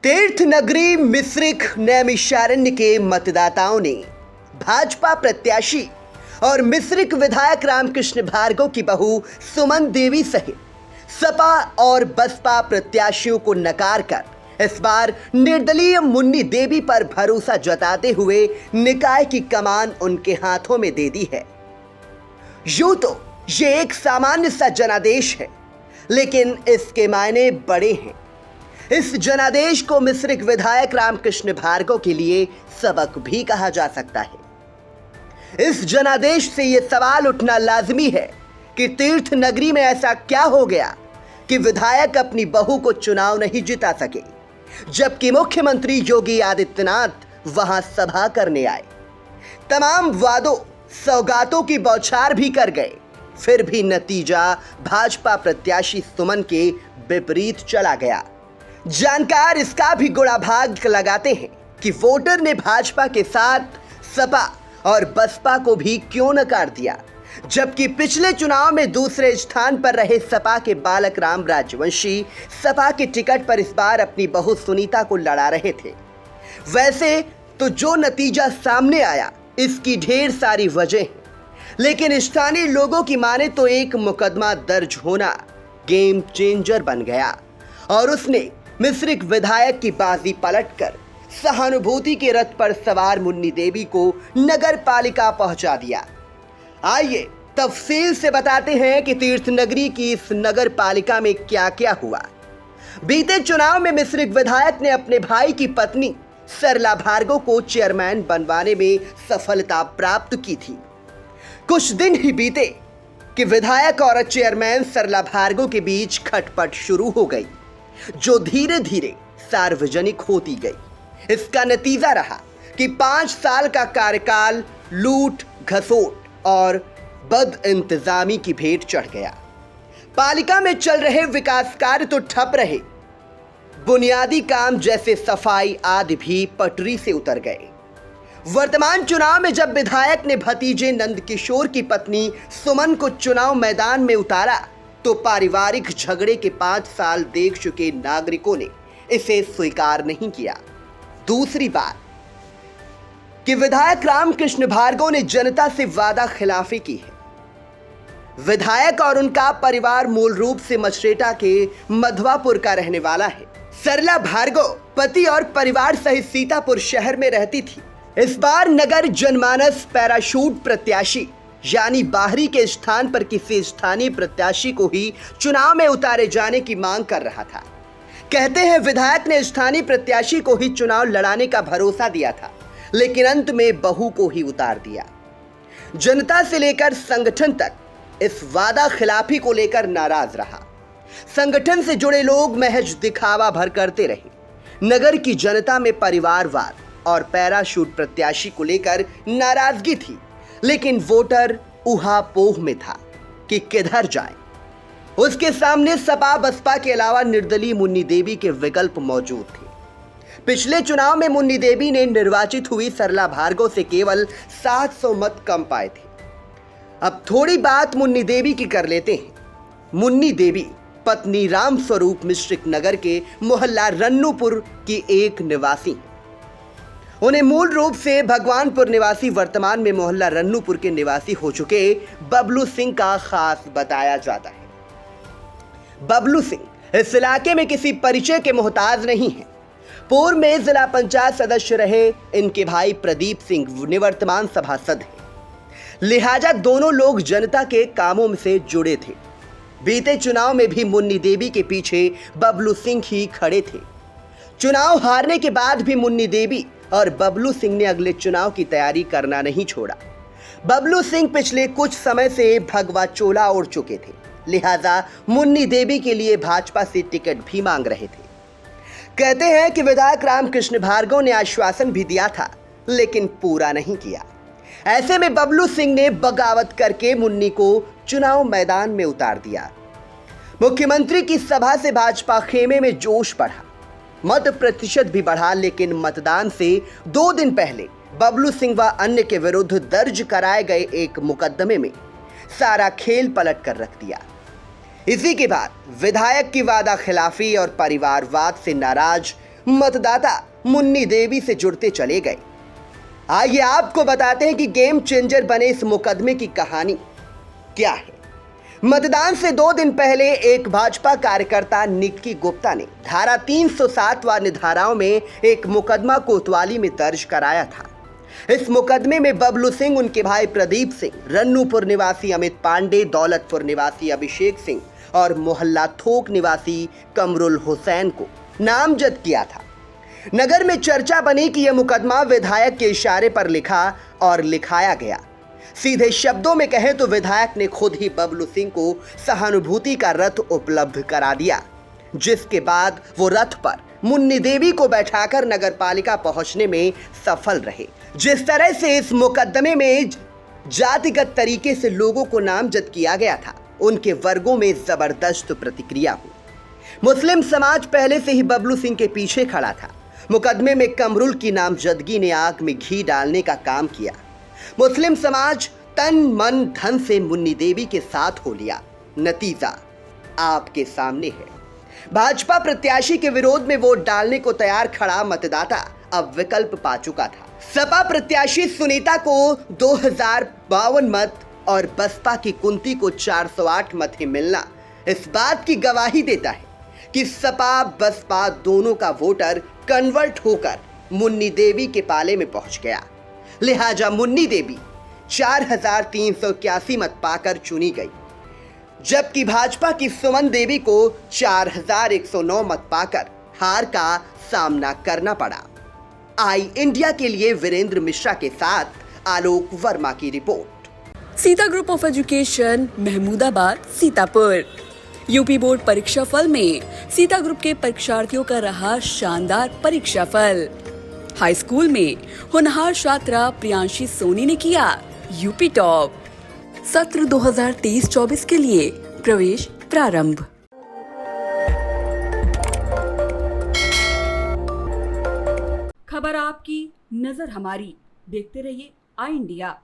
तीर्थ नगरी मिश्रिख नैमिषारण्य के मतदाताओं ने भाजपा प्रत्याशी और मिश्रिख विधायक रामकृष्ण भार्गव की बहू सुमन देवी सहित सपा और बसपा प्रत्याशियों को नकार कर इस बार निर्दलीय मुन्नी देवी पर भरोसा जताते हुए निकाय की कमान उनके हाथों में दे दी है। यूं तो ये एक सामान्य सा जनादेश है, लेकिन इसके मायने बड़े हैं। इस जनादेश को मिश्रिख विधायक रामकृष्ण भार्गव के लिए सबक भी कहा जा सकता है। इस जनादेश से यह सवाल उठना लाजमी है कि तीर्थ नगरी में ऐसा क्या हो गया कि विधायक अपनी बहू को चुनाव नहीं जिता सके, जबकि मुख्यमंत्री योगी आदित्यनाथ वहां सभा करने आए, तमाम वादों सौगातों की बौछार भी कर गए, फिर भी नतीजा भाजपा प्रत्याशी सुमन के विपरीत चला गया। जानकार इसका भी गुणाभाग लगाते हैं कि वोटर ने भाजपा के साथ सपा और बसपा को भी क्यों नकार दिया, जबकि पिछले चुनाव में दूसरे स्थान पर रहे सपा के बालक राम राजवंशी सपा के टिकट पर इस बार अपनी बहू सुनीता को लड़ा रहे थे। वैसे तो जो नतीजा सामने आया इसकी ढेर सारी वजह हैं, लेकिन स्थानीय लोगों की माने तो एक मुकदमा दर्ज होना गेम चेंजर बन गया और उसने मिश्रिख विधायक की बाजी पलटकर सहानुभूति के रथ पर सवार मुन्नी देवी को नगर पालिका पहुंचा दिया। आइए तफसील से बताते हैं कि तीर्थ नगरी की इस नगर पालिका में क्या क्या हुआ। बीते चुनाव में मिश्रिख विधायक ने अपने भाई की पत्नी सरला भार्गव को चेयरमैन बनवाने में सफलता प्राप्त की थी। कुछ दिन ही बीते कि विधायक और चेयरमैन सरला भार्गव के बीच खटपट शुरू हो गई, जो धीरे धीरे सार्वजनिक होती गई। इसका नतीजा रहा कि 5 साल का कार्यकाल लूट घसोट और बद इंतजामी की भेंट चढ़ गया। पालिका में चल रहे विकास कार्य तो ठप रहे, बुनियादी काम जैसे सफाई आदि भी पटरी से उतर गए। वर्तमान चुनाव में जब विधायक ने भतीजे नंदकिशोर की पत्नी सुमन को चुनाव मैदान में उतारा तो पारिवारिक झगड़े के 5 साल देख चुके नागरिकों ने इसे स्वीकार नहीं किया। दूसरी बात कि विधायक रामकृष्ण भार्गव ने जनता से वादा खिलाफी की है। विधायक और उनका परिवार मूल रूप से मछरेटा के मधवापुर का रहने वाला है। सरला भार्गव पति और परिवार सहित सीतापुर शहर में रहती थी। इस बार नगर जनमानस पैराशूट प्रत्याशी यानी बाहरी के स्थान पर किसी स्थानीय प्रत्याशी को ही चुनाव में उतारे जाने की मांग कर रहा था। कहते हैं विधायक ने स्थानीय प्रत्याशी को ही चुनाव लड़ाने का भरोसा दिया था, लेकिन अंत में बहू को ही उतार दिया। जनता से लेकर संगठन तक इस वादा खिलाफी को लेकर नाराज रहा। संगठन से जुड़े लोग महज दिखावा भर करते रहे। नगर की जनता में परिवारवाद और पैराशूट प्रत्याशी को लेकर नाराजगी थी, लेकिन वोटर उहापोह में था कि किधर जाए। उसके सामने सपा बसपा के अलावा निर्दलीय मुन्नी देवी के विकल्प मौजूद थे। पिछले चुनाव में मुन्नी देवी ने निर्वाचित हुई सरला भार्गव से केवल 700 मत कम पाए थे। अब थोड़ी बात मुन्नी देवी की कर लेते हैं। मुन्नी देवी पत्नी राम स्वरूप मिश्रिख नगर के मोहल्ला रन्नूपुर की एक निवासी हैं। उन्हें मूल रूप से भगवानपुर निवासी वर्तमान में मोहल्ला रन्नूपुर के निवासी हो चुके बबलू सिंह का खास बताया जाता है। बबलू सिंह इस इलाके में किसी परिचय के मोहताज नहीं है। पूर्व में जिला पंचायत सदस्य रहे इनके भाई प्रदीप सिंह निवर्तमान सभासद हैं। लिहाजा दोनों लोग जनता के कामों से जुड़े थे। बीते चुनाव में भी मुन्नी देवी के पीछे बबलू सिंह ही खड़े थे। चुनाव हारने के बाद भी मुन्नी देवी और बबलू सिंह ने अगले चुनाव की तैयारी करना नहीं छोड़ा। बबलू सिंह पिछले कुछ समय से भगवा चोला ओढ़ चुके थे, लिहाजा मुन्नी देवी के लिए भाजपा से टिकट भी मांग रहे थे। कहते हैं कि विधायक रामकृष्ण भार्गव ने आश्वासन भी दिया था, लेकिन पूरा नहीं किया। ऐसे में बबलू सिंह ने बगावत करके मुन्नी को चुनाव मैदान में उतार दिया। मुख्यमंत्री की सभा से भाजपा खेमे में जोश बढ़ा, मत प्रतिशत भी बढ़ा, लेकिन मतदान से 2 दिन पहले बबलू सिंह व अन्य के विरुद्ध दर्ज कराए गए एक मुकदमे में सारा खेल पलट कर रख दिया। इसी के बाद विधायक की वादा खिलाफी और परिवारवाद से नाराज मतदाता मुन्नी देवी से जुड़ते चले गए। आइए आपको बताते हैं कि गेम चेंजर बने इस मुकदमे की कहानी क्या है। मतदान से 2 दिन पहले एक भाजपा कार्यकर्ता निक्की गुप्ता ने धारा 307 व धाराओं में एक मुकदमा कोतवाली में दर्ज कराया था। इस मुकदमे में बबलू सिंह, उनके भाई प्रदीप सिंह, रन्नूपुर निवासी अमित पांडे, दौलतपुर निवासी अभिषेक सिंह और मोहल्ला थोक निवासी कमरुल हुसैन को नामजद किया था। नगर में चर्चा बनी कि यह मुकदमा विधायक के इशारे पर लिखा और लिखाया गया। सीधे शब्दों में कहें तो विधायक ने खुद ही बबलू सिंह को सहानुभूति का रथ उपलब्ध करा दिया, जिसके बाद वो रथ पर मुन्नी देवी को बैठाकर नगर पालिका पहुंचने में सफल रहे। जिस तरह से इस मुकदमे में जातिगत तरीके से लोगों को नामजद किया गया था, उनके वर्गों में जबरदस्त प्रतिक्रिया हुई। मुस्लिम समाज पहले से ही बबलू सिंह के पीछे खड़ा था। मुकदमे में कमरुल की नामजदगी ने आग में घी डालने का काम किया। मुस्लिम समाज तन मन धन से मुन्नी देवी के साथ हो लिया। नतीजा आपके सामने है। भाजपा प्रत्याशी के विरोध में वोट डालने को तैयार खड़ा मतदाता अब विकल्प पा चुका था। सपा प्रत्याशी सुनीता को 2052 मत और बसपा की कुंती को 408 मत ही मिलना इस बात की गवाही देता है कि सपा बसपा दोनों का वोटर कन्वर्ट होकर मुन्नी देवी के पाले में पहुंच गया। लिहाजा मुन्नी देवी 4381 मत पाकर चुनी गई, जबकि भाजपा की सुमन देवी को 4109 मत पाकर हार का सामना करना पड़ा। आई इंडिया के लिए वीरेंद्र मिश्रा के साथ आलोक वर्मा की report. Sita group of education, Mahmudabad, Sitapur. UP board परीक्षाफल में सीता ग्रुप के परीक्षार्थियों का रहा शानदार परीक्षाफल। हाई स्कूल में होनहार छात्रा प्रियांशी सोनी ने किया यूपी टॉप। सत्र 2023-24 के लिए प्रवेश प्रारंभ। खबर आपकी, नजर हमारी। देखते रहिए आई इंडिया।